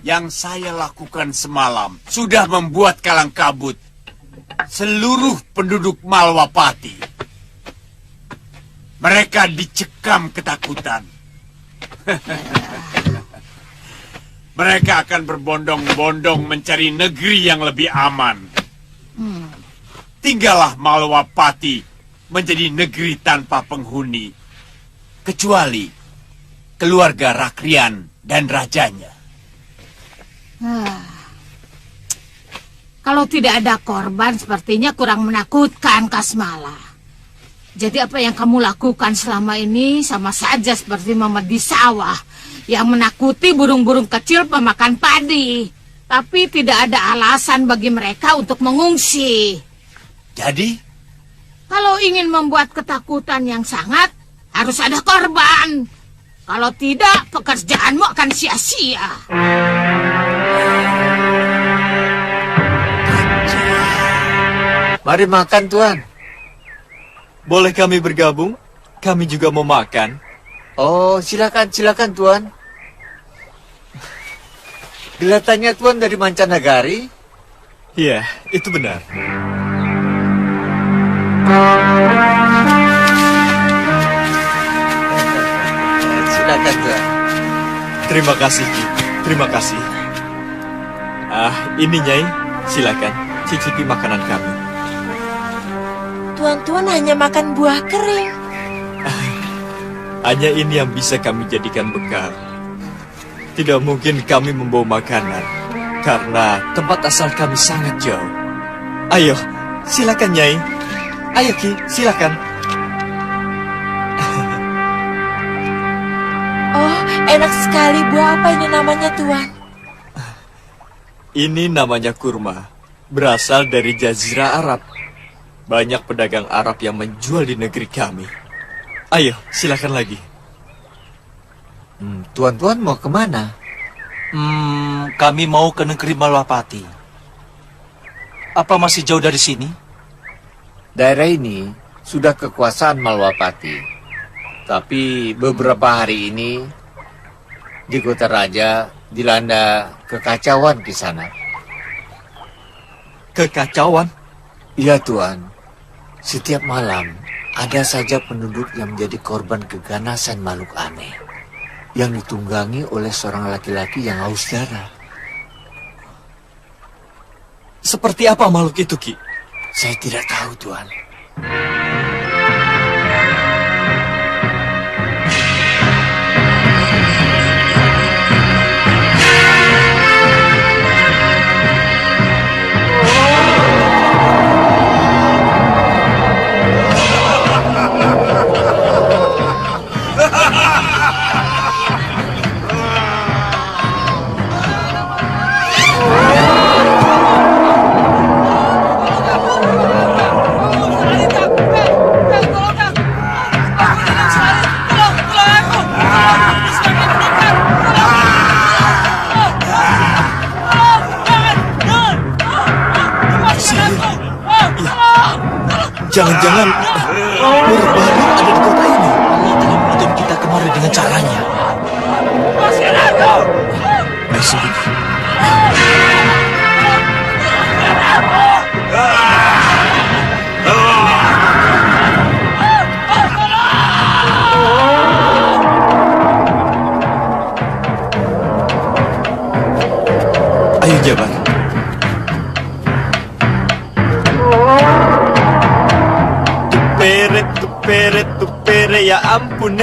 Yang saya lakukan semalam sudah membuat kalang kabut seluruh penduduk Malwapati. Mereka dicekam ketakutan. Mereka akan berbondong-bondong mencari negeri yang lebih aman. Tinggallah Malwapati menjadi negeri tanpa penghuni, kecuali keluarga Rakrian dan rajanya. Kalau tidak ada korban, sepertinya kurang menakutkan, Kasmala. Jadi apa yang kamu lakukan selama ini sama saja seperti memedi sawah yang menakuti burung-burung kecil pemakan padi. Tapi tidak ada alasan bagi mereka untuk mengungsi. Jadi? Kalau ingin membuat ketakutan yang sangat, harus ada korban. Kalau tidak, pekerjaanmu akan sia-sia. Mari makan, Tuan. Boleh kami bergabung? Kami juga mau makan. Oh, silakan, Tuan. Kelihatannya Tuan dari mancanegari. Iya, itu benar. Silakan, Tuan. Terima kasih, Ki. Terima kasih. Ini Nyai, silakan cicipi makanan kami. Tuan-tuan hanya makan buah kering. Hanya ini yang bisa kami jadikan bekal. Tidak mungkin kami membawa makanan, karena tempat asal kami sangat jauh. Ayo, silakan Nyai. Ayo Ki, silakan. Oh, enak sekali. Buah apa ini namanya, Tuan? Ini namanya kurma. Berasal dari Jazirah Arab. Banyak pedagang Arab yang menjual di negeri kami. Ayo, silakan lagi. Tuan-tuan mau kemana? Kami mau ke negeri Malwapati. Apa masih jauh dari sini? Daerah ini sudah kekuasaan Malwapati. Tapi beberapa hari ini di kota raja dilanda kekacauan di sana. Kekacauan? Iya, Tuan. Setiap malam ada saja penduduk yang menjadi korban keganasan makhluk aneh yang ditunggangi oleh seorang laki-laki yang haus darah. Seperti apa makhluk itu, Ki? Saya tidak tahu, Tuan. Jangan-jangan Murbani ada di kota ini. Dia telah menuntun kita kemari dengan caranya. Masih. Ayo Jabar. Tupere, ya ampun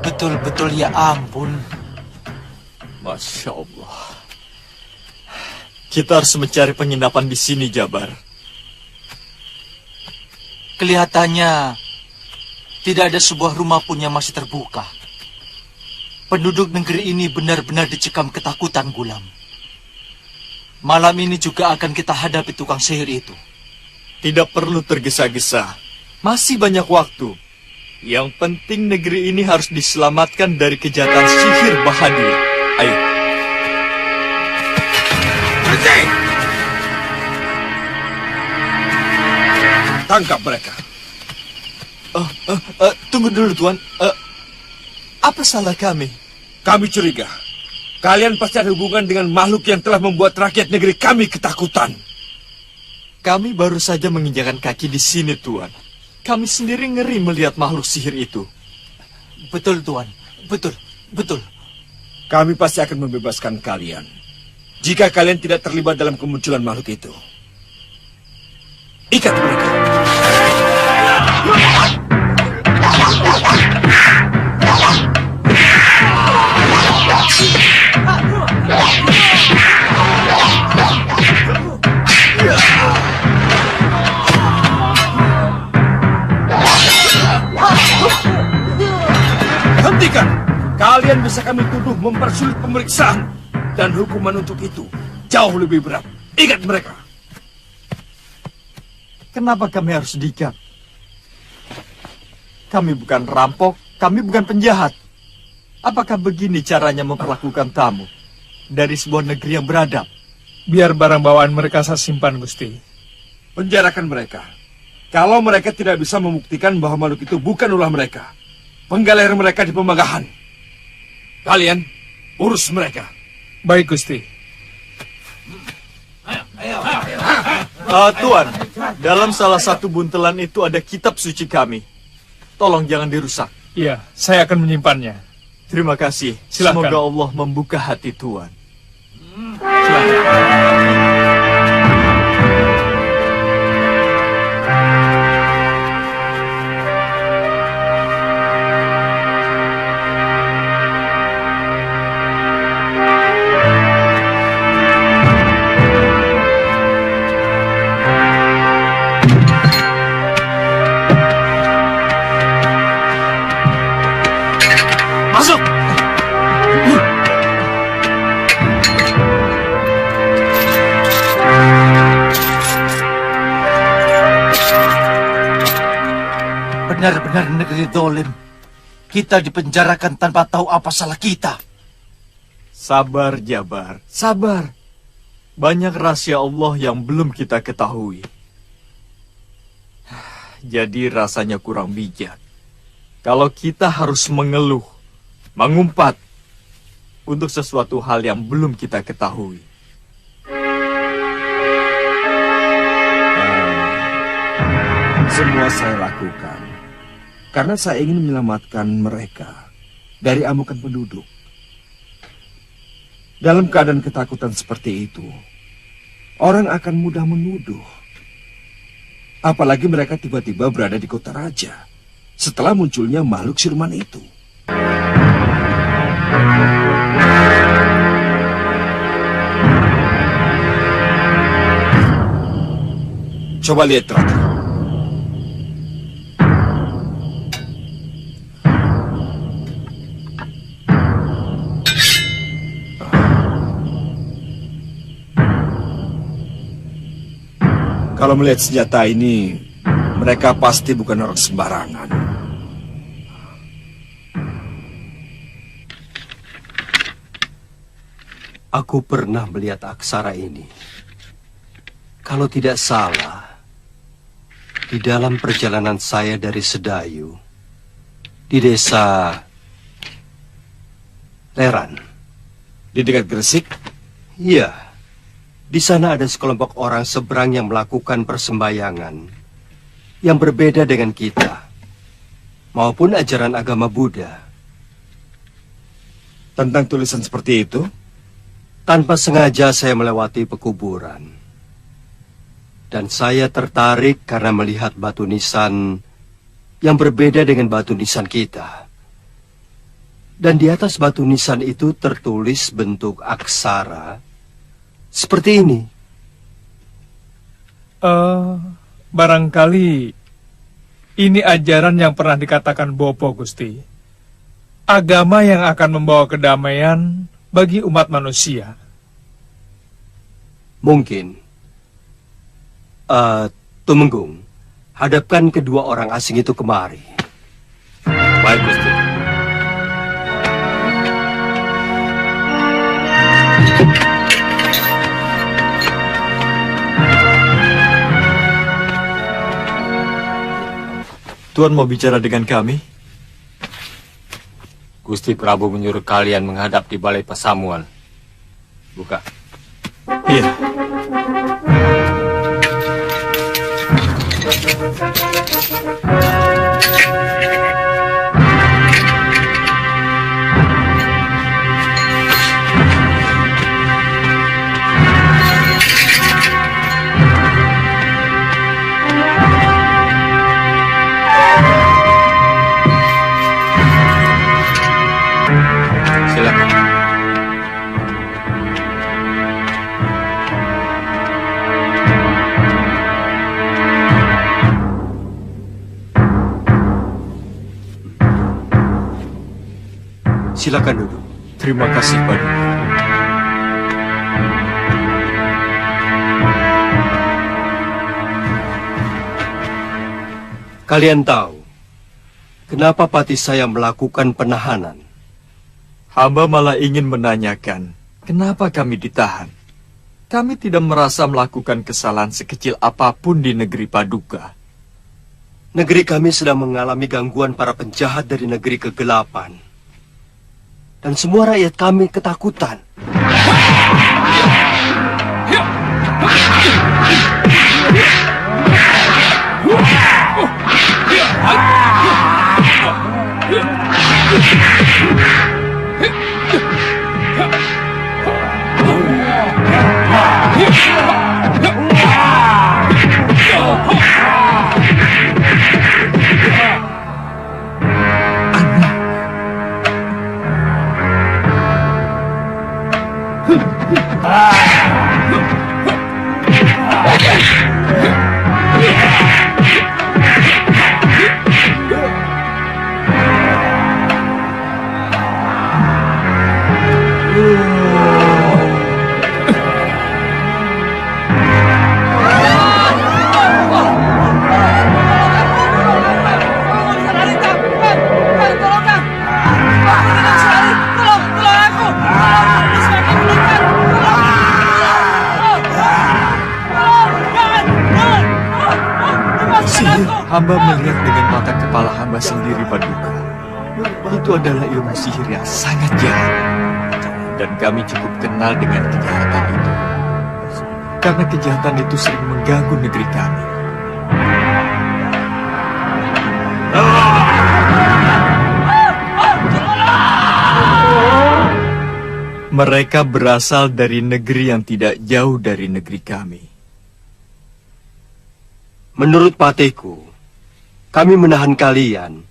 Betul-betul ya ampun. Masya Allah. Kita harus mencari penginapan di sini, Jabar. Kelihatannya tidak ada sebuah rumah pun yang masih terbuka. Penduduk negeri ini benar-benar dicekam ketakutan Gulam. Malam ini juga akan kita hadapi tukang sihir itu. Tidak perlu tergesa-gesa. Masih banyak waktu. Yang penting negeri ini harus diselamatkan dari kejahatan sihir Bahadir. Ayo. Berhenti! Tangkap mereka. Tunggu dulu, Tuan. Apa salah kami? Kami curiga. Kalian pasti ada hubungan dengan makhluk yang telah membuat rakyat negeri kami ketakutan. Kami baru saja menginjakan kaki di sini, Tuan. Kami sendiri ngeri melihat makhluk sihir itu. Betul, Tuan. Betul. Kami pasti akan membebaskan kalian. Jika kalian tidak terlibat dalam kemunculan makhluk itu. Ikat mereka. Hentikan! Kalian bisa kami tuduh mempersulit pemeriksaan. Dan hukuman untuk itu jauh lebih berat. Ikat mereka. Kenapa kami harus diikat? Kami bukan rampok, kami bukan penjahat. Apakah begini caranya memperlakukan tamu dari sebuah negeri yang beradab? Biar barang bawaan mereka saya simpan, Gusti. Penjarakan mereka. Kalau mereka tidak bisa membuktikan bahwa makhluk itu bukan ulah mereka, penggaler mereka di pemagahan. Kalian urus mereka. Baik, Gusti. Tuan, dalam salah satu buntelan itu ada kitab suci kami. Tolong jangan dirusak. Iya, saya akan menyimpannya. Terima kasih. Silakan. Semoga Allah membuka hati Tuan. Masuk! Benar-benar negeri dolim. Kita dipenjarakan tanpa tahu apa salah kita. Sabar, Jabar. Sabar. Banyak rahasia Allah yang belum kita ketahui. Jadi rasanya kurang bijak. Kalau kita harus mengeluh, mengumpat untuk sesuatu hal yang belum kita ketahui. Semua saya lakukan karena saya ingin menyelamatkan mereka dari amukan penduduk. Dalam keadaan ketakutan seperti itu, orang akan mudah menuduh. Apalagi mereka tiba-tiba berada di kota raja setelah munculnya makhluk siluman itu. Coba lihat, Ratu. Kalau melihat senjata ini, mereka pasti bukan orang sembarangan. Aku pernah melihat aksara ini. Kalau tidak salah, di dalam perjalanan saya dari Sedayu, di desa Leran. Di dekat Gresik? Iya, di sana ada sekelompok orang seberang yang melakukan persembayangan yang berbeda dengan kita, maupun ajaran agama Buddha. Tentang tulisan seperti itu? Tanpa sengaja saya melewati pekuburan. Dan saya tertarik karena melihat batu nisan yang berbeda dengan batu nisan kita. Dan di atas batu nisan itu tertulis bentuk aksara seperti ini. Barangkali ini ajaran yang pernah dikatakan Bopo, Gusti. Agama yang akan membawa kedamaian bagi umat manusia. Mungkin. Tumenggung, Hadapkan kedua orang asing itu kemari. Baik, Gusti. Tuan mau bicara dengan kami? Gusti Prabu menyuruh kalian menghadap di balai Pasamuan. Buka. Iya. Silakan. Silakan duduk. Terima kasih, Paduka. Kalian tahu kenapa patih saya melakukan penahanan? Hamba malah ingin menanyakan, kenapa kami ditahan? Kami tidak merasa melakukan kesalahan sekecil apapun di negeri Paduka. Negeri kami sedang mengalami gangguan para penjahat dari negeri kegelapan. Dan semua rakyat kami ketakutan. Hamba melihat dengan mata kepala hamba sendiri, Paduka. Itu adalah ilmu sihir yang sangat jahat. Dan kami cukup kenal dengan kejahatan itu. Karena kejahatan itu sering mengganggu negeri kami. Mereka berasal dari negeri yang tidak jauh dari negeri kami. Menurut patihku, kami menahan kalian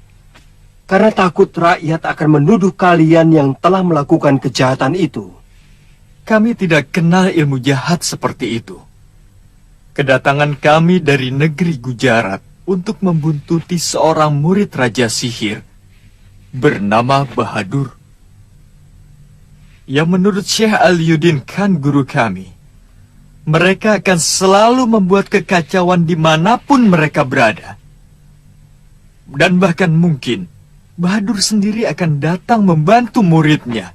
karena takut rakyat akan menuduh kalian yang telah melakukan kejahatan itu. Kami tidak kenal ilmu jahat seperti itu. Kedatangan kami dari negeri Gujarat untuk membuntuti seorang murid Raja Sihir bernama Bahadur. Yang menurut Syekh Aliuddin Khan guru kami, mereka akan selalu membuat kekacauan dimanapun mereka berada. Dan bahkan mungkin Bahadur sendiri akan datang membantu muridnya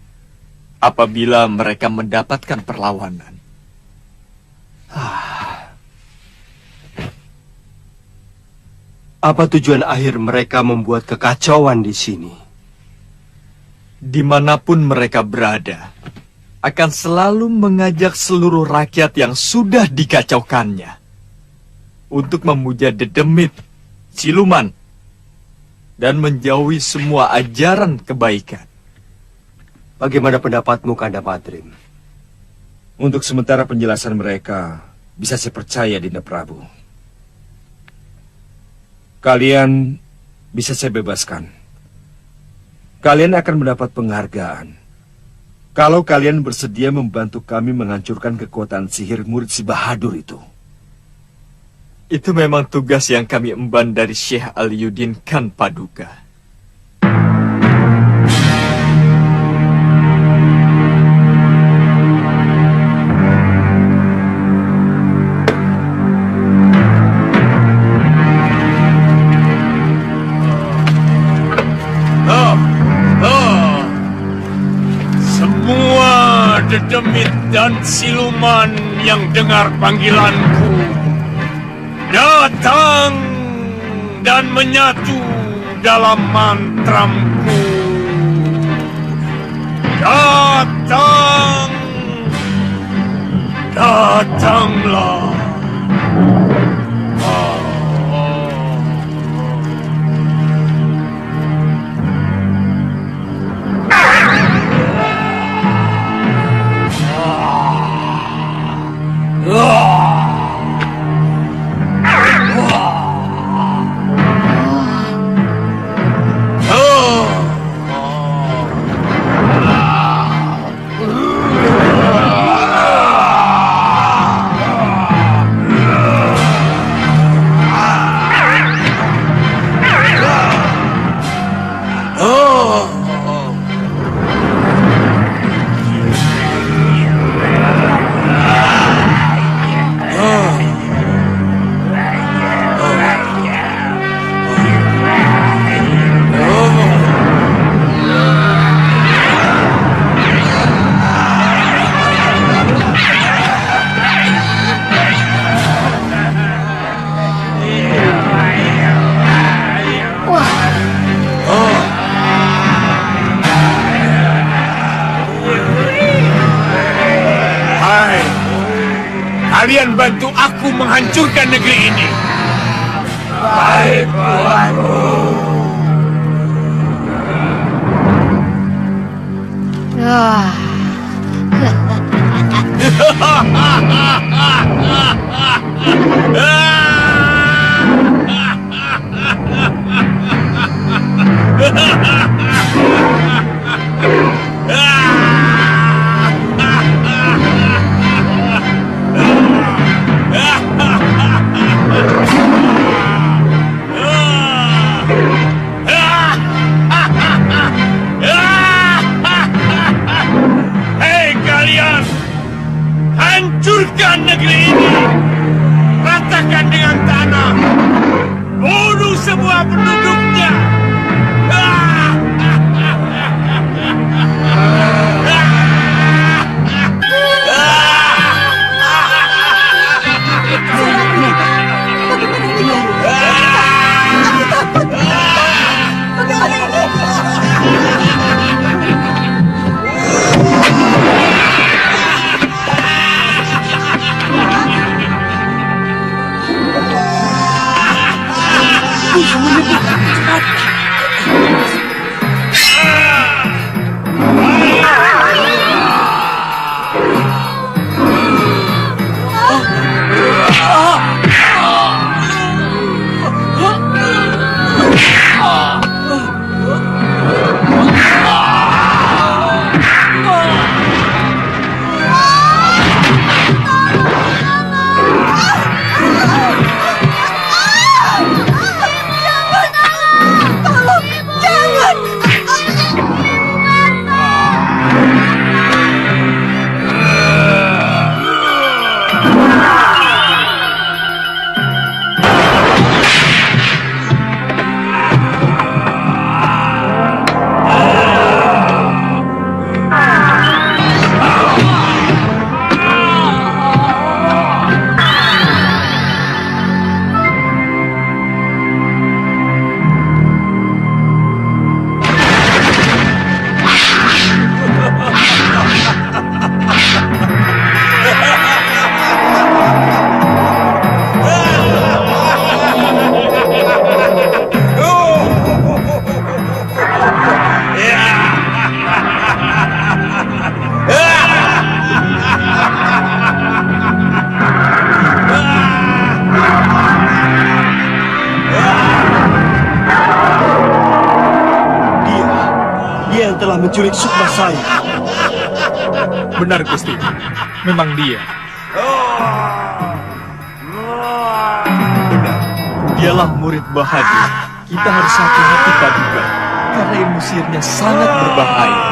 apabila mereka mendapatkan perlawanan. Apa tujuan akhir mereka membuat kekacauan di sini? Dimanapun mereka berada, akan selalu mengajak seluruh rakyat yang sudah dikacaukannya untuk memuja dedemit, siluman, dan menjauhi semua ajaran kebaikan. Bagaimana pendapatmu, Kanda Madrim? Untuk sementara penjelasan mereka bisa saya percaya, Dinda Prabu. Kalian bisa saya bebaskan. Kalian akan mendapat penghargaan kalau kalian bersedia membantu kami menghancurkan kekuatan sihir murid si Bahadur itu. Itu memang tugas yang kami emban dari Syekh Aliuddin Khan Paduka. dedemit dan siluman yang dengar panggilanku, datang dan menyatu dalam mantramku. Datang, datanglah. Kalian bantu aku menghancurkan negeri ini. Baik, Tuanku. Hancurkan negeri ini, ratakan dengan tanah, bunuh semua penduduknya. menculik sukma saya. Benar, Gusti. Memang dia. Benar. Dialah murid Bahadur. Kita harus hati-hati, Paduka, karena ilmu sihirnya sangat berbahaya.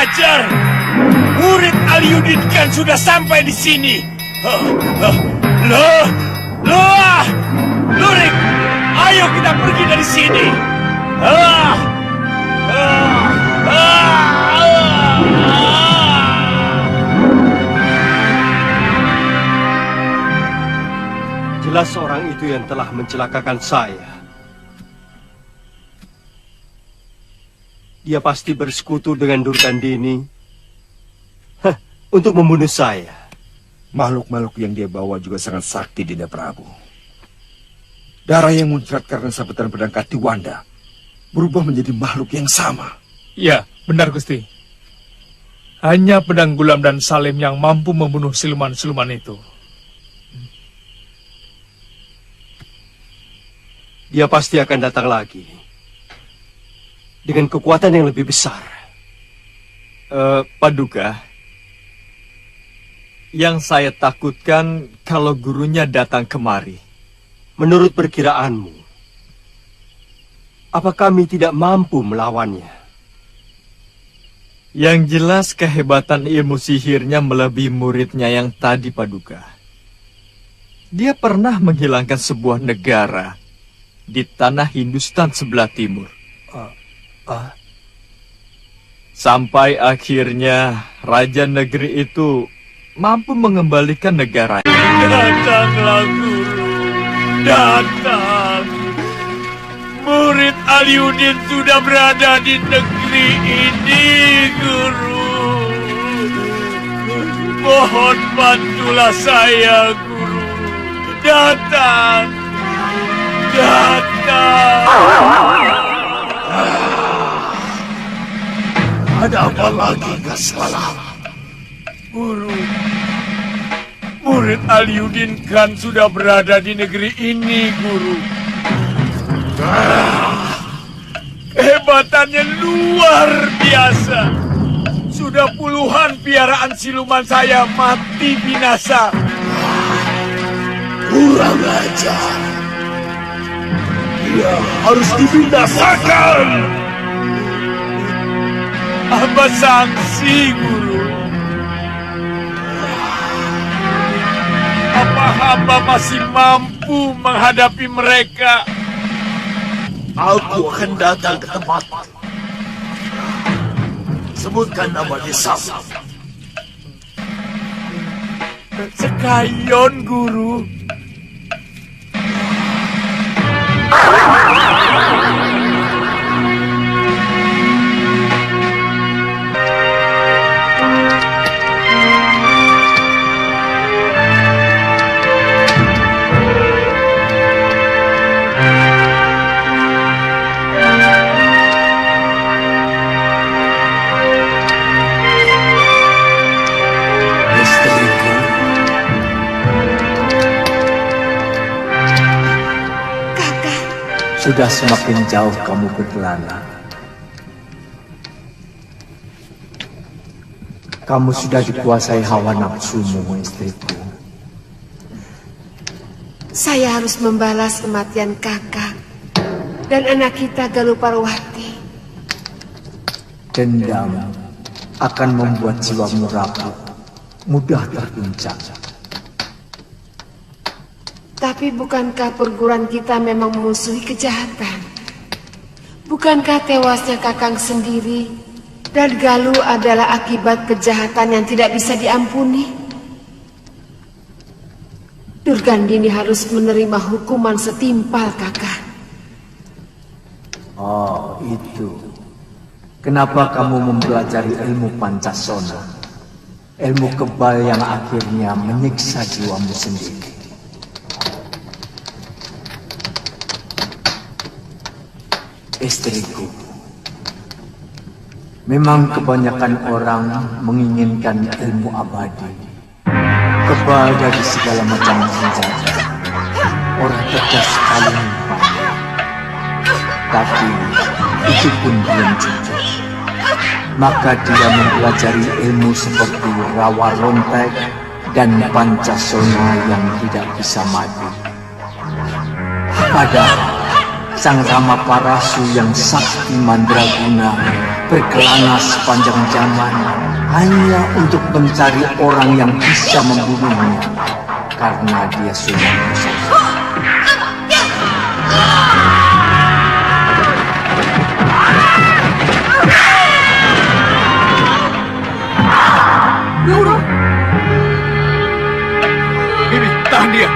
ajar! Murid Aliuddin Khan sudah sampai di sini. Lurik, ayo kita pergi dari sini. Jelas orang itu yang telah mencelakakan saya. Dia pasti bersekutu dengan Durgandini untuk membunuh saya. Makhluk-makhluk yang dia bawa juga sangat sakti, Dinda Prabu. Darah yang muncrat karena sabetan pedang Katiwanda berubah menjadi makhluk yang sama. Ya, benar Gusti. Hanya pedang Gulam dan Salim yang mampu membunuh siluman-siluman itu. Dia pasti akan datang lagi dengan kekuatan yang lebih besar. Paduka, yang saya takutkan kalau gurunya datang kemari. Menurut perkiraanmu, apa kami tidak mampu melawannya? Yang jelas kehebatan ilmu sihirnya melebihi muridnya yang tadi, Paduka. Dia pernah menghilangkan sebuah negara di tanah Hindustan sebelah timur. Sampai akhirnya raja negeri itu mampu mengembalikan negaranya. Datanglah guru, datang. Murid Aliuddin sudah berada di negeri ini, guru. Mohon bantulah saya, guru. Datang, datang. Ada apa lagi, Kasmala? Guru, murid Aliuddin Khan sudah berada di negeri ini, guru. Kehebatannya luar biasa. Sudah puluhan piaraan siluman saya mati binasa. Kurang ajar. Dia harus dibinasakan. Apa sanksi, guru? Apa hamba masih mampu menghadapi mereka? Aku akan datang ke tempat. Sebutkan nama desa. Sekayon, guru. Sudah semakin jauh kamu berkelana. Kamu sudah dikuasai hawa nafsumu, istriku. Saya harus membalas kematian kakak dan anak kita Galuparwati. Dendam akan membuat jiwamu rapuh, mudah terguncang. Tapi bukankah perguruan kita memang memusuhi kejahatan? Bukankah tewasnya kakang sendiri dan Galuh adalah akibat kejahatan yang tidak bisa diampuni? Durgandini harus menerima hukuman setimpal, kakak. Oh, itu. Kenapa kamu mempelajari ilmu Pancasona? Ilmu kebal yang akhirnya menyiksa jiwamu sendiri. Istriku, memang kebanyakan orang menginginkan ilmu abadi, kebal dari segala macam senjata. Orang cerdas paling pandai, tapi itu pun belum cukup. Maka dia mempelajari ilmu seperti rawa rontek dan Pancasona yang tidak bisa mati. Padahal Sang Rama Parasu yang sakti mandraguna berkelana sepanjang zaman hanya untuk mencari orang yang bisa membunuhnya karena dia sudah bersalah. Ini tahan dia.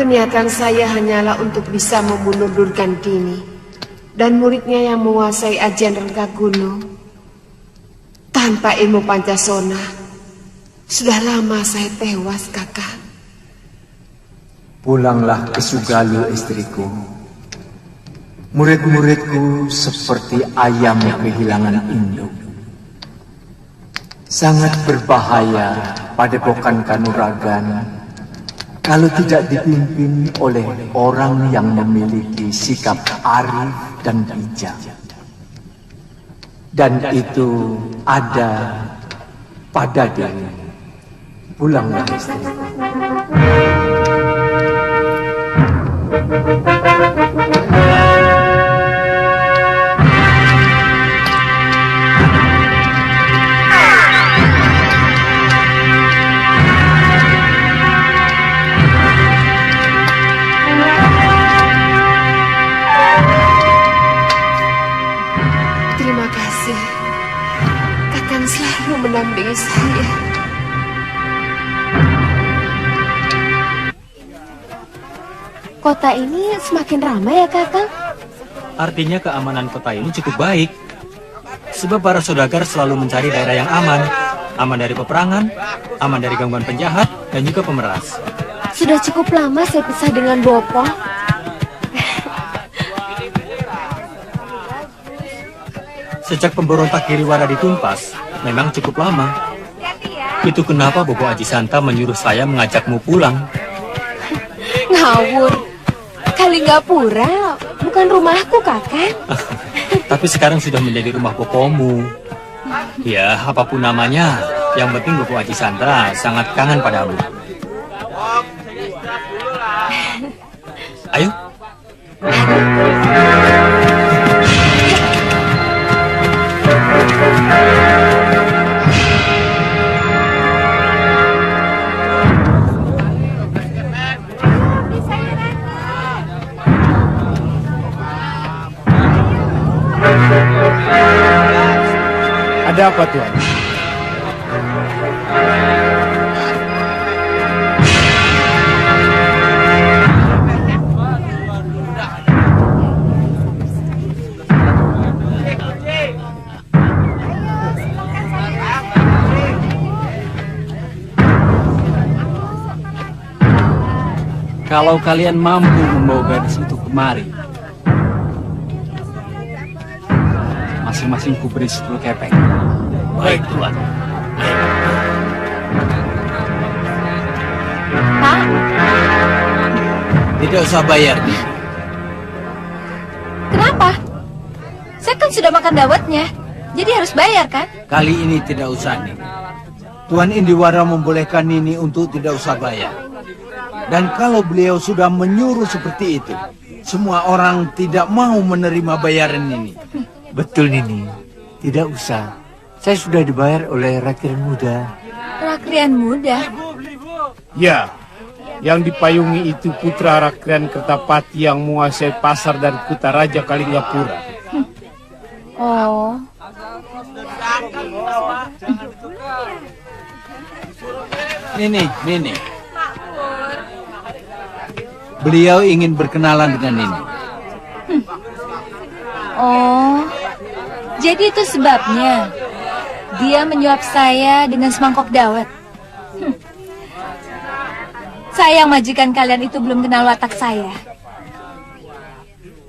Niatan saya hanyalah untuk bisa membunuh Durgandini dan muridnya yang menguasai ajian Renggagono. Tanpa ilmu Pancasona, sudah lama saya tewas, Kakak. Pulanglah ke Sugalu, istriku. Murid-muridku seperti ayam kehilangan induk. Sangat berbahaya padepokan Kanuragan kalau tidak dipimpin oleh orang yang memiliki sikap arif dan bijak. Dan itu ada pada diri. Pulanglah, istriku. Terima kasih. Kakang selalu mendampingi saya. Kota ini semakin ramai ya, Kakang? Artinya keamanan kota ini cukup baik. Sebab para saudagar selalu mencari daerah yang aman. Aman dari peperangan, aman dari gangguan penjahat, dan juga pemeras. Sudah cukup lama saya pisah dengan Bopo. Sejak pemberontak Giriwara ditumpas, memang cukup lama. Itu kenapa Bopo Aji Santa menyuruh saya mengajakmu pulang. Ngawur. Kalinggapura bukan rumahku, Kakang. Tapi sekarang sudah menjadi rumah Bopomu. Ya, apapun namanya, yang penting Bopo Aji Santa sangat kangen padamu. Ayo. Ada apa, Tuan? Kalau kalian mampu membawa gadis itu kemari, masing-masing ku beri 10 kepeng. Baik, Tuan. Pak? Tidak usah bayar, nih. Kenapa? Saya kan sudah makan dawetnya, jadi harus bayar kan? Kali ini tidak usah, nih. Tuan Indiwara membolehkan Nini untuk tidak usah bayar. Dan kalau beliau sudah menyuruh seperti itu, semua orang tidak mau menerima bayaran Nini. Betul, Nini. Tidak usah. Saya sudah dibayar oleh Rakrian Muda. Rakrian Muda? Ya, yang dipayungi itu putra Rakrian Kertapati yang menguasai pasar dan kota Raja Kalinggapura. Oh. Nini. Beliau ingin berkenalan dengan Nini. Oh, jadi itu sebabnya dia menyuap saya dengan semangkok dawet. Sayang majikan kalian itu belum kenal watak saya.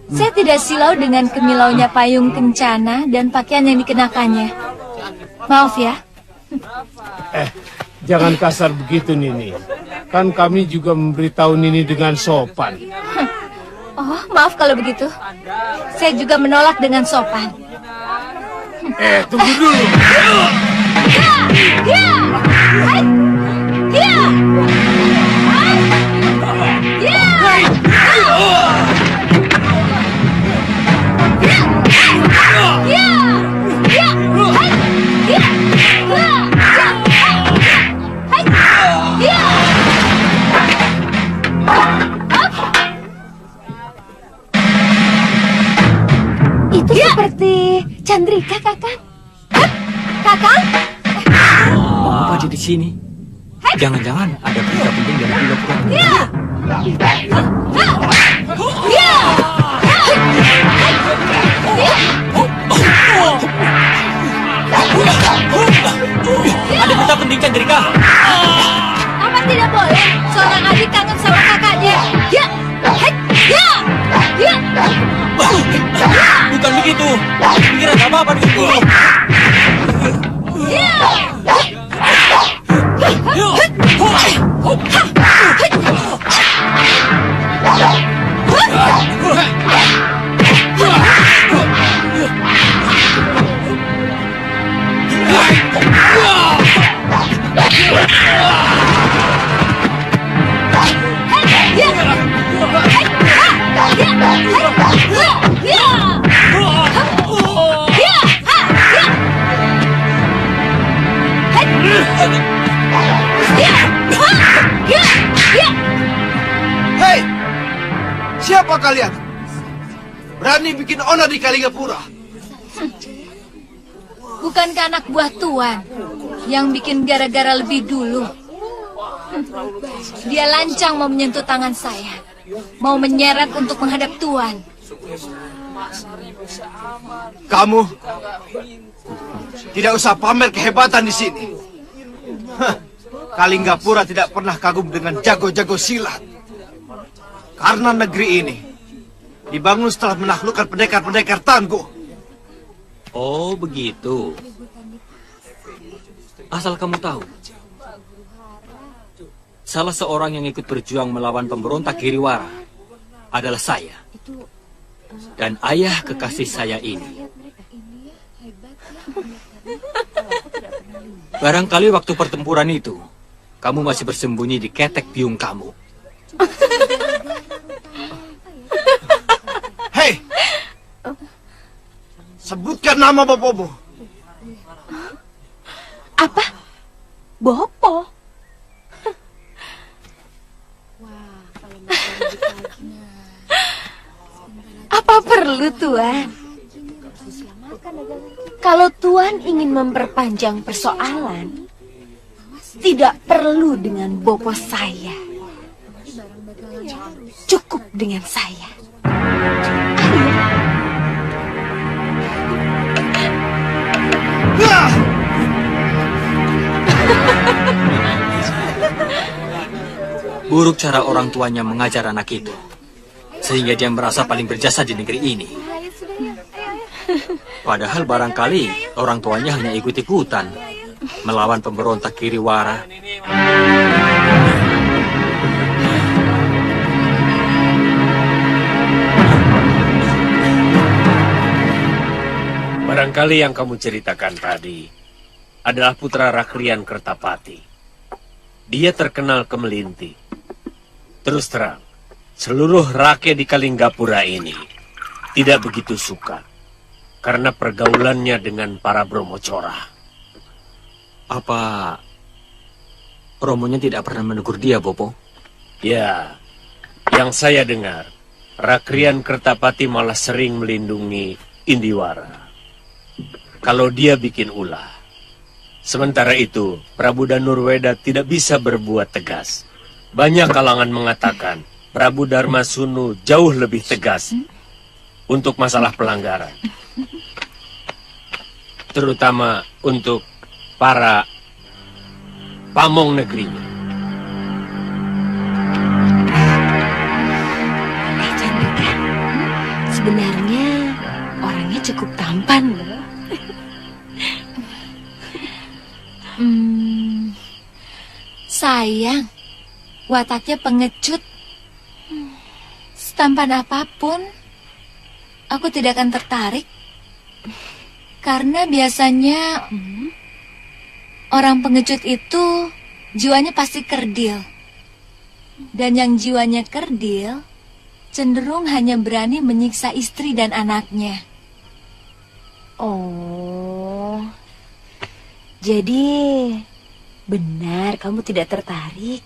Saya tidak silau dengan kemilaunya payung kencana dan pakaian yang dikenakannya. Maaf ya. Jangan kasar begitu, Nini. Kan kami juga memberitahu Nini dengan sopan. Oh, maaf kalau begitu. Saya juga menolak dengan sopan. Tunggu dulu. Itu seperti Chandrika, Kakang. Kakang? Apa ada di sini? Jangan-jangan ada berita penting dari Pilopura. Ada berita penting, Chandrika. Apa tidak boleh seorang adik kangen sama kakaknya? Bukan begitu. Pikiran apa dengan guru? Hei, siapa kalian? Berani bikin onar di Kalinggapura? Bukankah anak buah Tuan yang bikin gara-gara lebih dulu? Dia lancang mau menyentuh tangan saya, mau menyeret untuk menghadap Tuan. Kamu tidak usah pamer kehebatan di sini. Kalinggapura tidak pernah kagum dengan jago-jago silat. Karena negeri ini dibangun setelah menaklukkan pendekar-pendekar tangguh. Oh, begitu. Asal kamu tahu, salah seorang yang ikut berjuang melawan pemberontak Giriwara adalah saya. Dan ayah kekasih saya ini. Barangkali waktu pertempuran itu, kamu masih bersembunyi di ketek biung kamu. Hei, sebutkan nama bopomu. Apa? Bopo? Apa perlu, Tuan? Kalau Tuan ingin memperpanjang persoalan, tidak perlu dengan bopo saya. Cukup dengan saya. Buruk cara orang tuanya mengajar anak itu, sehingga dia merasa paling berjasa di negeri ini. Padahal barangkali orang tuanya hanya ikut-ikutan melawan pemberontak Giriwara. Barangkali yang kamu ceritakan tadi adalah putra Rakrian Kertapati. Dia terkenal kemelinti. Terus terang, seluruh rakyat di Kalinggapura ini tidak begitu suka karena pergaulannya dengan para Bromocora. Apa Romonya tidak pernah menegur dia, Bopo? Ya, yang saya dengar, Rakrian Kertapati malah sering melindungi Indiwara kalau dia bikin ulah. Sementara itu, Prabu Danurweda tidak bisa berbuat tegas. Banyak kalangan mengatakan Prabu Darmasunu jauh lebih tegas untuk masalah pelanggaran. Terutama untuk para pamong negerinya. cukup tampan loh. Sayang, wataknya pengecut. Setampan apapun, aku tidak akan tertarik. Karena biasanya orang pengecut itu jiwanya pasti kerdil. Dan yang jiwanya kerdil cenderung hanya berani menyiksa istri dan anaknya. Oh, jadi benar kamu tidak tertarik?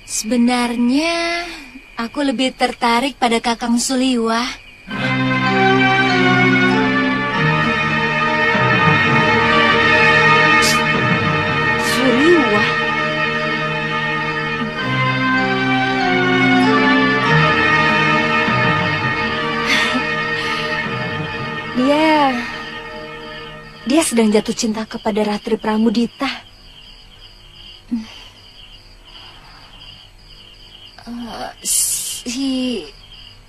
Sebenarnya aku lebih tertarik pada Kakang Suliwah. Suliwah? Dia sedang jatuh cinta kepada Ratri Pramudita.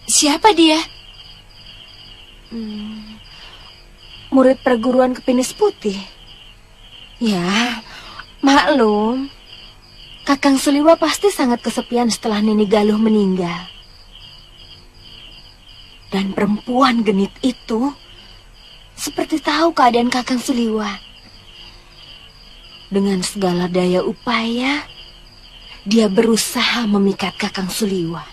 Siapa dia? Murid perguruan Kepinis Putih. Ya, maklum. Kakang Suliwa pasti sangat kesepian setelah Nini Galuh meninggal. Dan perempuan genit itu seperti tahu keadaan Kakang Suliwa. Dengan segala daya upaya, dia berusaha memikat Kakang Suliwa.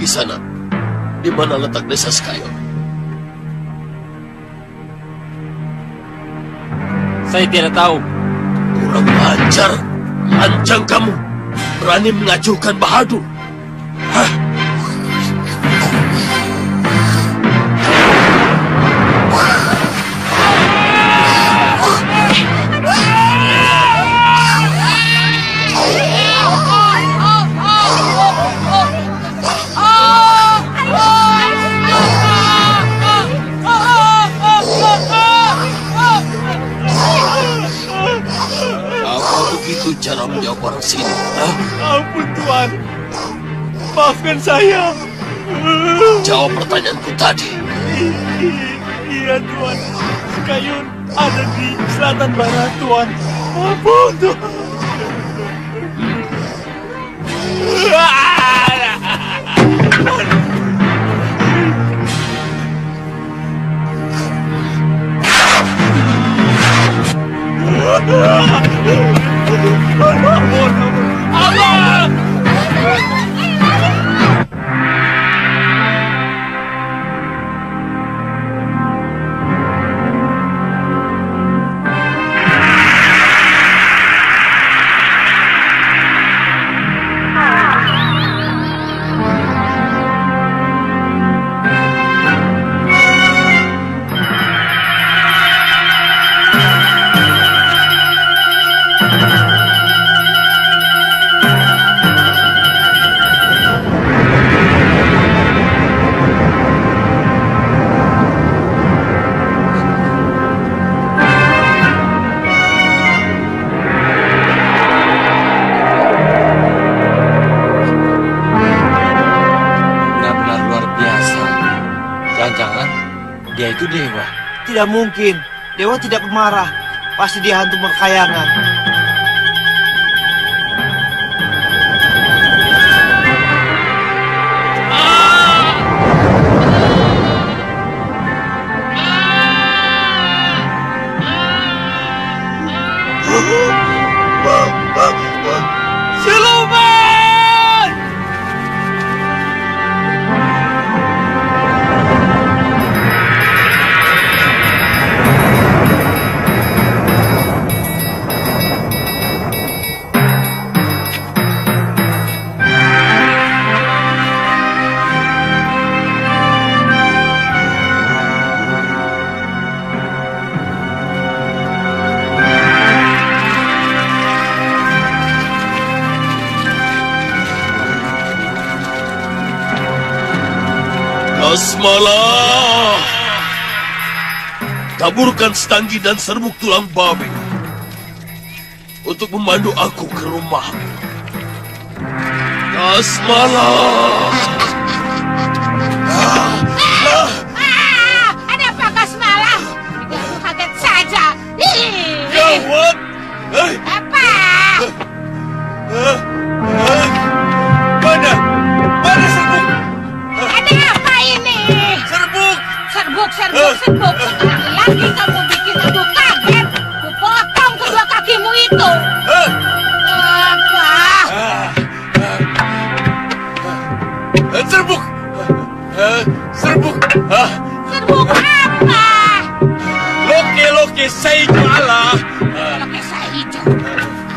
Di sana, di mana letak desa Sekayo? Saya tidak tahu. Kurang ajar, lancang kamu, berani mengajukan Bahadur. Hah? Itu cara menjawab orang sini. Ampun Tuan, maafkan saya. Jawab pertanyaanku tadi. Iya Tuan, Sekayun ada di selatan barat Tuan. Ampun Tuan. Dia itu dewa. Tidak mungkin. Dewa tidak pemarah. Pasti dia hantu berkayangan. Siluman! Kasmala, taburkan Stanggi dan serbuk tulang babi untuk memandu aku ke rumahmu. Kasmala. Ada apa Kasmala? Aku kaget saja. Gawat! Apa? Mana serbuk? Ada apa ini? Serbuk! Serbuk. Sekali lagi kamu bikin aku kaget. Kupotong kedua kakimu itu. Apa? Serbuk! Serbuk! Serbuk apa? Loke Saijo Allah! Loke Saijo?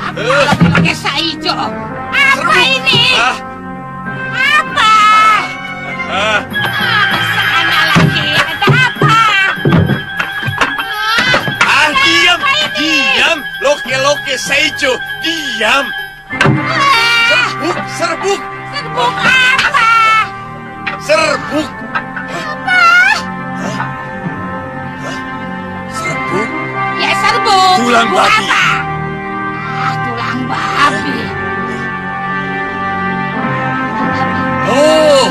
Apa Loke Saijo? Apa ini? Apa? Kesana lagi, ada apa? Diam! Loke Saijo, diam! Serbuk! Serbuk apa? Serbuk! Serbuk? Ya serbuk. Tulang Serbuk babi. apa? Tulang babi. Oh!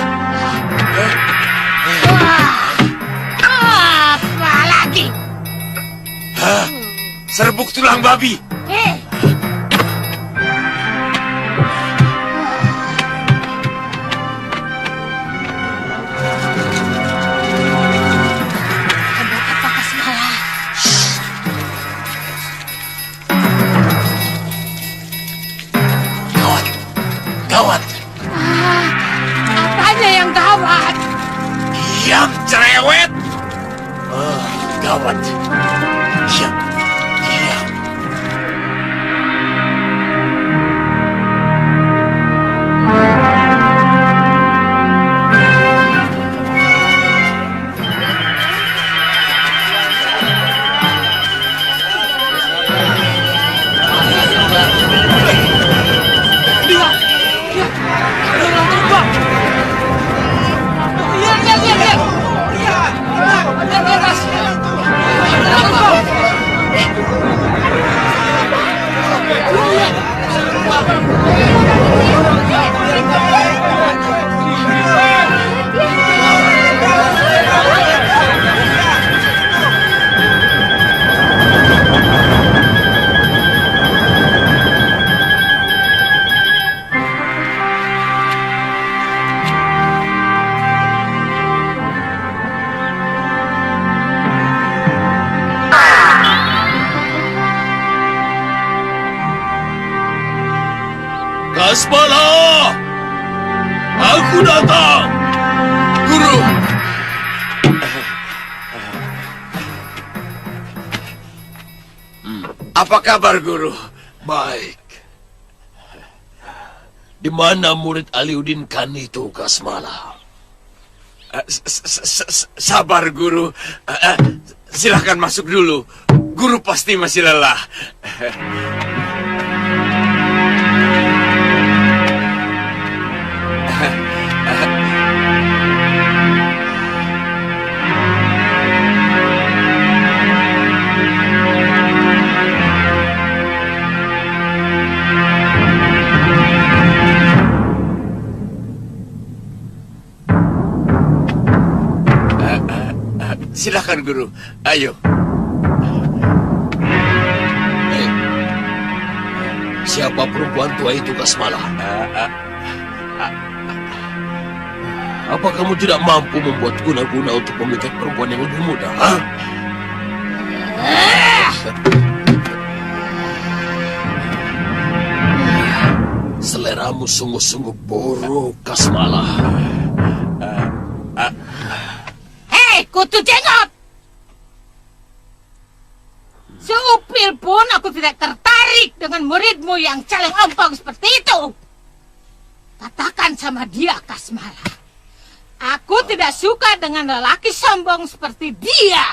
Apa lagi? Serbuk tulang babi. Apa Kasmala? Gawat! Apanya yang gawat? Diam, cerewet! Gawat! Diam! Kasmala! Aku datang! Guru! Apa kabar, Guru? Baik. Di mana murid Aliuddin Khan itu, Kasmala? Sabar, Guru. Silahkan masuk dulu. Guru pasti masih lelah. Silakan guru, ayo. Siapa perempuan tua itu, Kasmala? Apa kamu tidak mampu membuat guna-guna untuk memikat perempuan yang lebih muda? Seleramu sungguh-sungguh buruk, Kasmala. Hei, kutu jenggot! Seupil pun aku tidak tertarik dengan muridmu yang caleng ompong seperti itu. Katakan sama dia, Kasmala. Aku tidak suka dengan lelaki sombong seperti dia.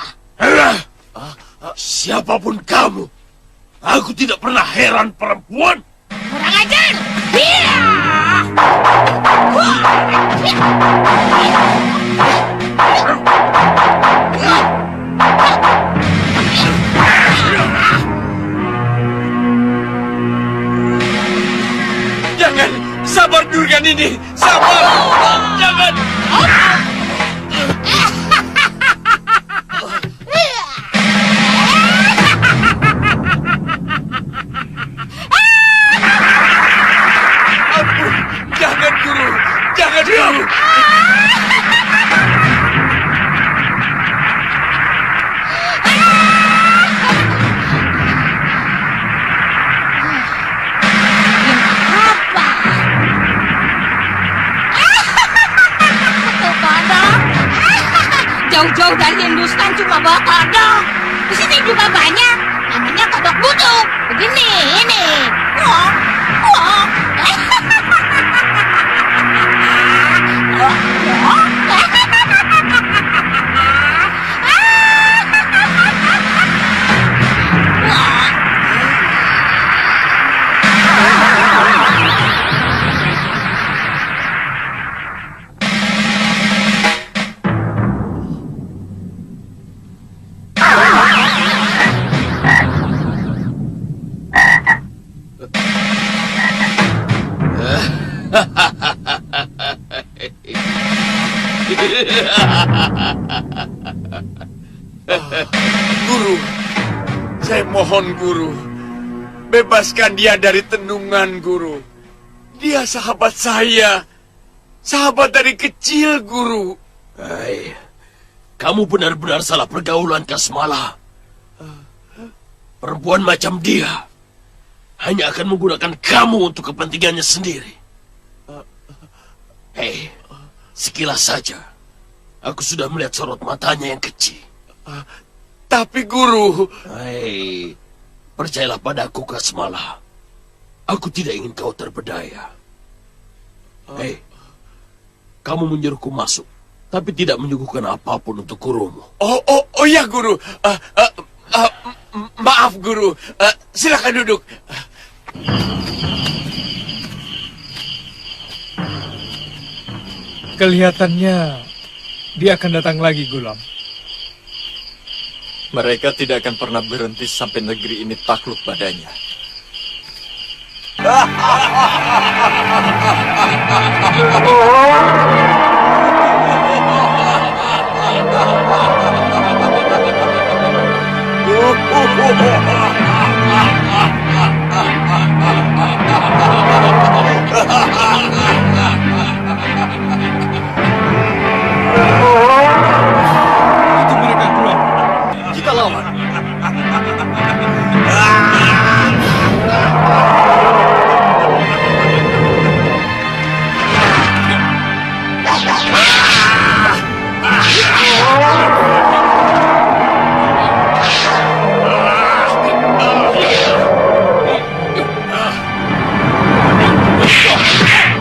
Siapapun kamu, aku tidak pernah heran perempuan. Kurang ajar! Dia! Jangan, sabar Durgan ini, sabar. Jangan. Ampun, jangan guru, jangan guru. Jauh-jauh dari Hindustan cuma bawa kodok. Di sini juga banyak. Namanya kodok butuh. Begini, ini. Wah, wah. Guru, saya mohon guru, bebaskan dia dari tenungan guru. Dia sahabat saya, sahabat dari kecil guru. Hai, kamu benar-benar salah pergaulan, Kasmala. Perempuan macam dia hanya akan menggunakan kamu untuk kepentingannya sendiri. Hei, sekilas saja aku sudah melihat sorot matanya yang kecil. Tapi guru... Hei, percayalah padaku, Kasmala. Aku tidak ingin kau terpedaya. Hei, kamu menyuruhku masuk, tapi tidak menyuguhkan apapun untuk gurumu. Oh ya guru. Maaf guru. Silakan duduk. Kelihatannya dia akan datang lagi, Gulam. Mereka tidak akan pernah berhenti sampai negeri ini takluk padanya. Itu mereka, Gulam. Kita lawan.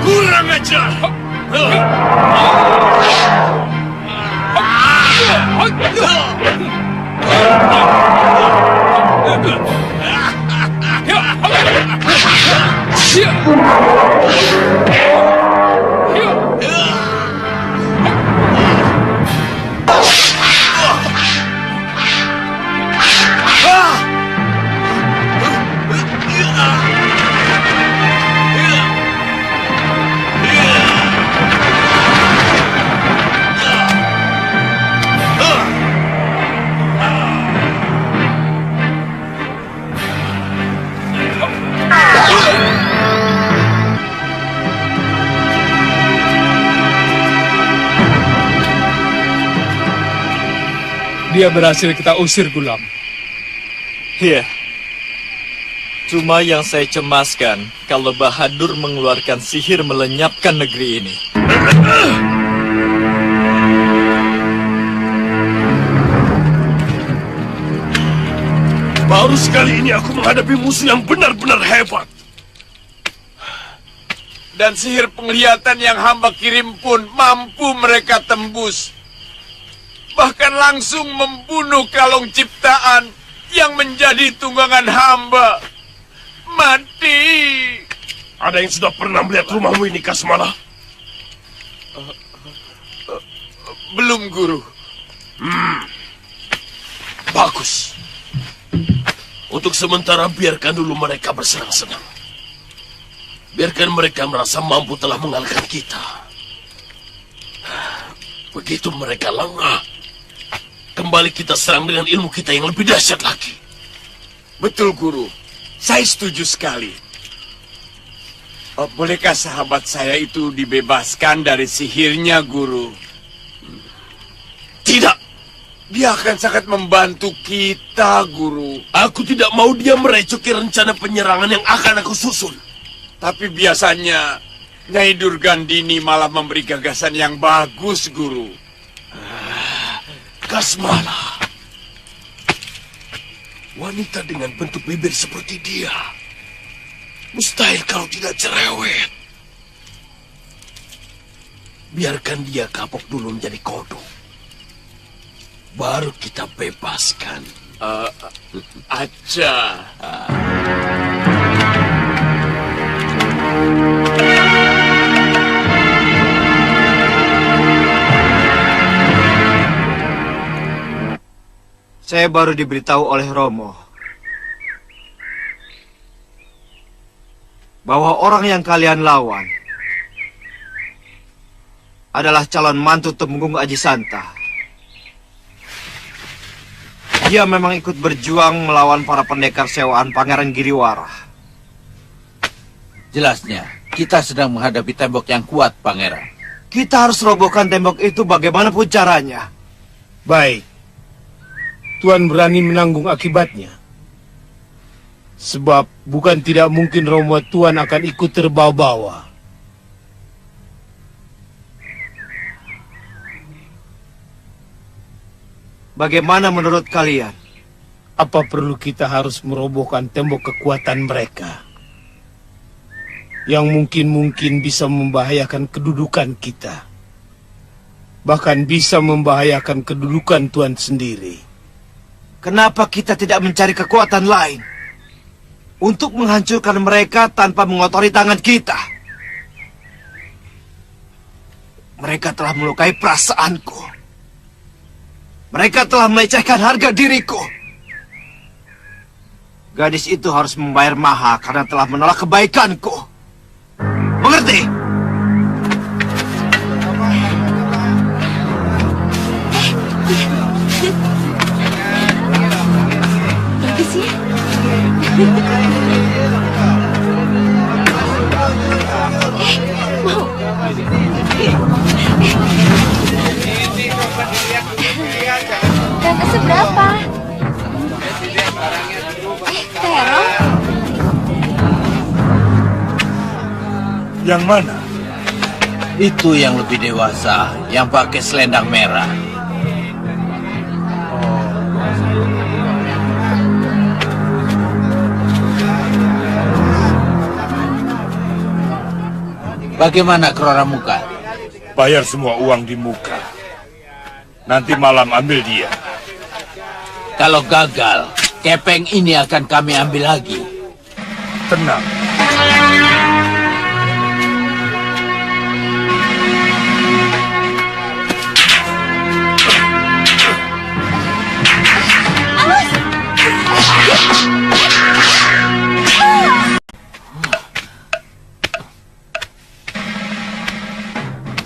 Kurang ajar. dia berhasil kita usir, Gulam. Iya. Cuma yang saya cemaskan kalau Bahadur mengeluarkan sihir melenyapkan negeri ini. Baru sekali ini aku menghadapi musuh yang benar-benar hebat. Dan sihir penglihatan yang hamba kirim pun mampu mereka tembus. Bahkan langsung membunuh kalung ciptaan yang menjadi tunggangan hamba. Mati. Ada yang sudah pernah melihat rumahmu ini, Kasmala? Belum, Guru. Bagus. Untuk sementara biarkan dulu mereka bersenang-senang. Biarkan mereka merasa mampu telah mengalahkan kita. Begitu mereka lengah, kembali kita serang dengan ilmu kita yang lebih dahsyat lagi. Betul, Guru. Saya setuju sekali. Bolehkah sahabat saya itu dibebaskan dari sihirnya, Guru? Tidak. Dia akan sangat membantu kita, Guru. Aku tidak mau dia merecoki rencana penyerangan yang akan aku susun. Tapi biasanya Nyai Durgandini malah memberi gagasan yang bagus, Guru. Kasmala. Wanita dengan bentuk bibir seperti dia. Mustahil kalau tidak cerewet. Biarkan dia kapok dulu menjadi kodok. Baru kita bebaskan. Aja. Saya baru diberitahu oleh Romo bahwa orang yang kalian lawan adalah calon mantu Temenggung Aji Santa. Dia memang ikut berjuang melawan para pendekar sewaan Pangeran Giriwara. Jelasnya, kita sedang menghadapi tembok yang kuat, Pangeran. Kita harus robohkan tembok itu bagaimanapun caranya. Baik. Tuan berani menanggung akibatnya. Sebab bukan tidak mungkin Romo Tuan akan ikut terbawa-bawa. Bagaimana menurut kalian? Apa perlu kita harus merobohkan tembok kekuatan mereka? Yang mungkin bisa membahayakan kedudukan kita. Bahkan bisa membahayakan kedudukan Tuan sendiri. Kenapa kita tidak mencari kekuatan lain untuk menghancurkan mereka tanpa mengotori tangan kita? Mereka telah melukai perasaanku. Mereka telah melecehkan harga diriku. Gadis itu harus membayar mahal karena telah menolak kebaikanku. Mengerti? Bagus ya. Mau. Kakak seberapa? Terong? Yang mana? Itu yang lebih dewasa, yang pakai selendang merah. Bagaimana Krora Muka? Bayar semua uang di muka. Nanti malam ambil dia. Kalau gagal, kepeng ini akan kami ambil lagi. Tenang.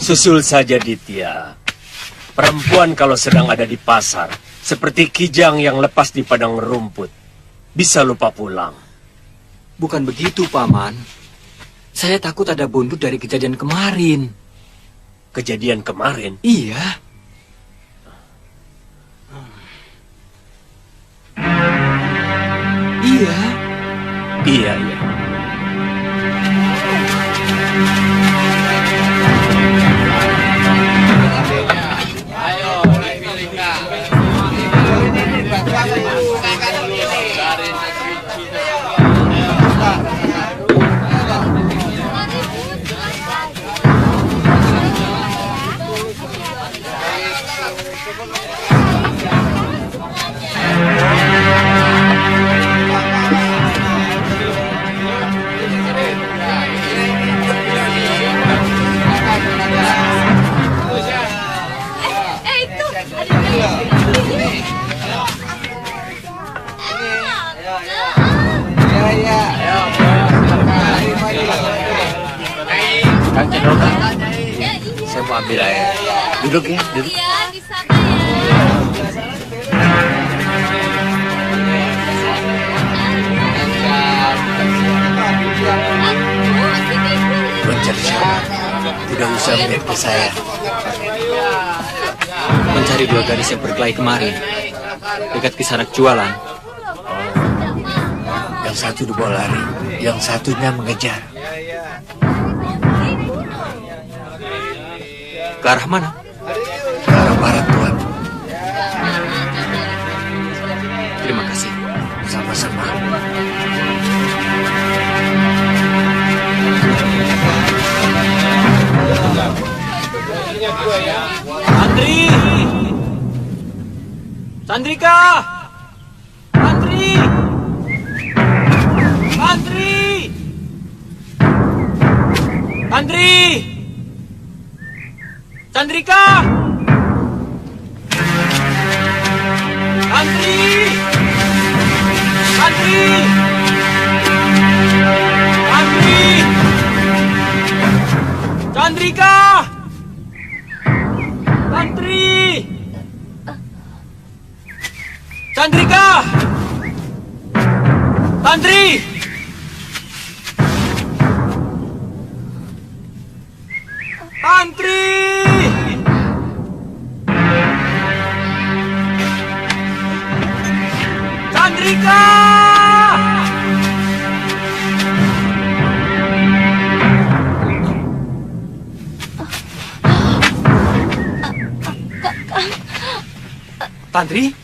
Susul saja Ditya. Perempuan kalau sedang ada di pasar, seperti kijang yang lepas di padang rumput, bisa lupa pulang. Bukan begitu, Paman. Saya takut ada buntut dari kejadian kemarin. Kejadian kemarin? Iya. Iya. Iya. Kang Cendol, saya mau ambil air. Duduk ya, duduk. Mencari siapa? Tidak usah melihat ke saya. Mencari dua gadis yang berkelahi kemarin, dekat Kisanak jualan. Yang satu dibawa lari, yang satunya mengejar. Ke arah mana? Ke arah barat, Tuan. Terima kasih. Sama-sama. Sandri! Sandrika! Sandri! Sandri! Sandri! Sandrika! Sandri! Sandri! Sandri! Sandrika! Sandri! Sandrika! Sandri! Sandri! Sandrika! Tantri?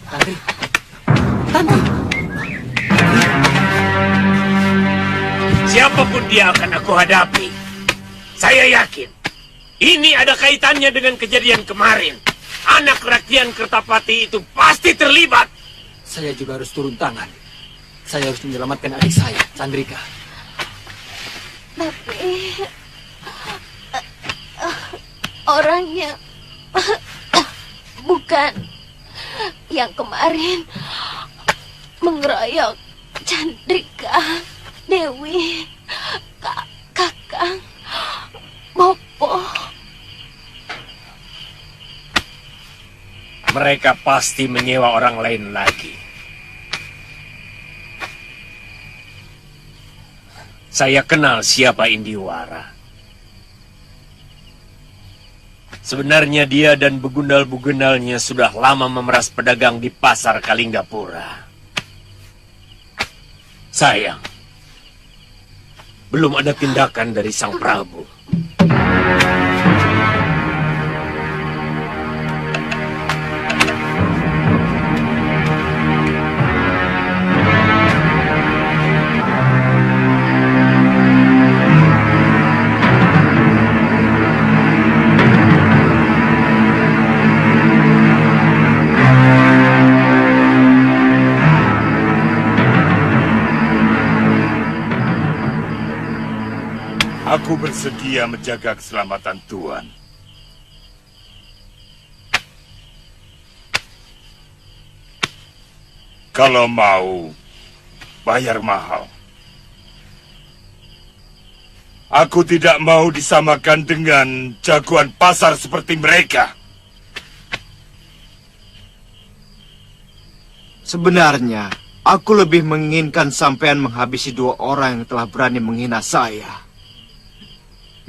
Tantri? Tantri? Siapapun dia akan aku hadapi. Saya yakin ini ada kaitannya dengan kejadian kemarin. Anak rakyat Kertapati itu pasti terlibat. Saya juga harus turun tangan. Saya harus menyelamatkan adik saya, Sandrika. Tapi orangnya bukan yang kemarin mengeroyok Chandrika, Dewi, Kakang, Bopo. Mereka pasti menyewa orang lain lagi. Saya kenal siapa Indiwara. Sebenarnya dia dan begundal-begundalnya sudah lama memeras pedagang di pasar Kalinggapura. Sayang, belum ada tindakan dari Sang Prabu. Aku bersedia menjaga keselamatan Tuan. Kalau mau, bayar mahal. Aku tidak mau disamakan dengan jagoan pasar seperti mereka. Sebenarnya, aku lebih menginginkan sampean menghabisi dua orang yang telah berani menghina saya.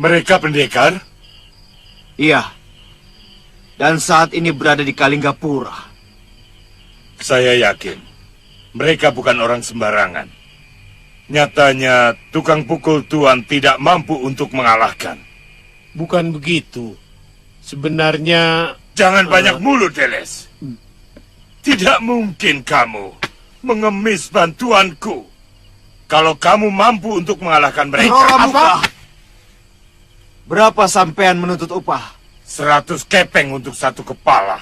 Mereka pendekar? Iya. Dan saat ini berada di Kalinggapura. Saya yakin mereka bukan orang sembarangan. Nyatanya tukang pukul Tuan tidak mampu untuk mengalahkan. Bukan begitu. Sebenarnya... Jangan banyak mulut, Deles. Tidak mungkin kamu mengemis bantuanku. Kalau kamu mampu untuk mengalahkan mereka. Apa? Berapa sampean menuntut upah? 100 kepeng untuk satu kepala.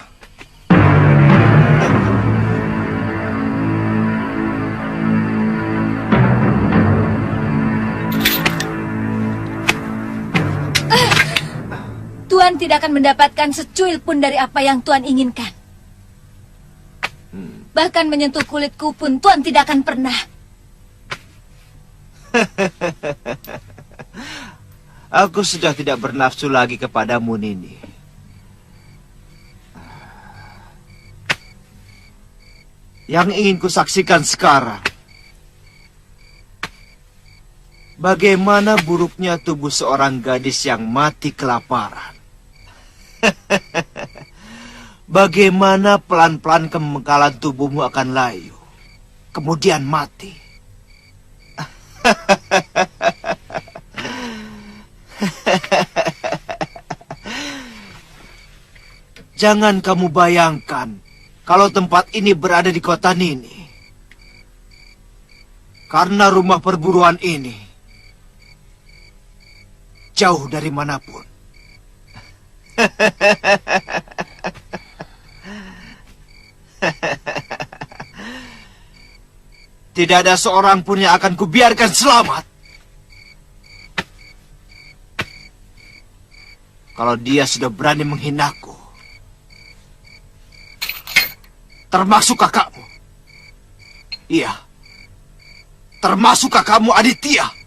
Tuan tidak akan mendapatkan secuil pun dari apa yang Tuan inginkan. Bahkan menyentuh kulitku pun Tuan tidak akan pernah. Aku sudah tidak bernafsu lagi kepadamu, Nini. Yang ingin kusaksikan sekarang, bagaimana buruknya tubuh seorang gadis yang mati kelaparan. Bagaimana pelan-pelan kemengkalan tubuhmu akan layu, kemudian mati. Jangan kamu bayangkan kalau tempat ini berada di kota Nini. Karena rumah perburuan ini jauh dari manapun. Tidak ada seorang pun yang akan kubiarkan selamat. Kalau dia sudah berani menghinaku, termasuk kakakmu. Iya, termasuk kakakmu Aditya.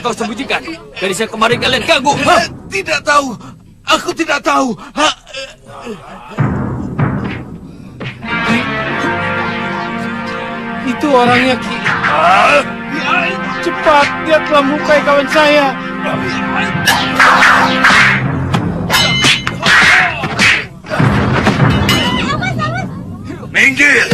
Kau sembunyikan dari saya kemarin kalian ganggu. Tidak tahu, aku tidak tahu. Itu orangnya, Ki. Cepat, dia telah melukai kawan saya. Minggir!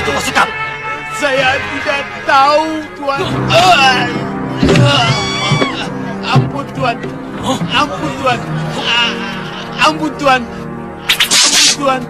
itu kau sekap? Saya tidak tahu, Tuan. Ampun, Tuan. Ampun, Tuan. Ampun, Tuan. Ampun, Tuan.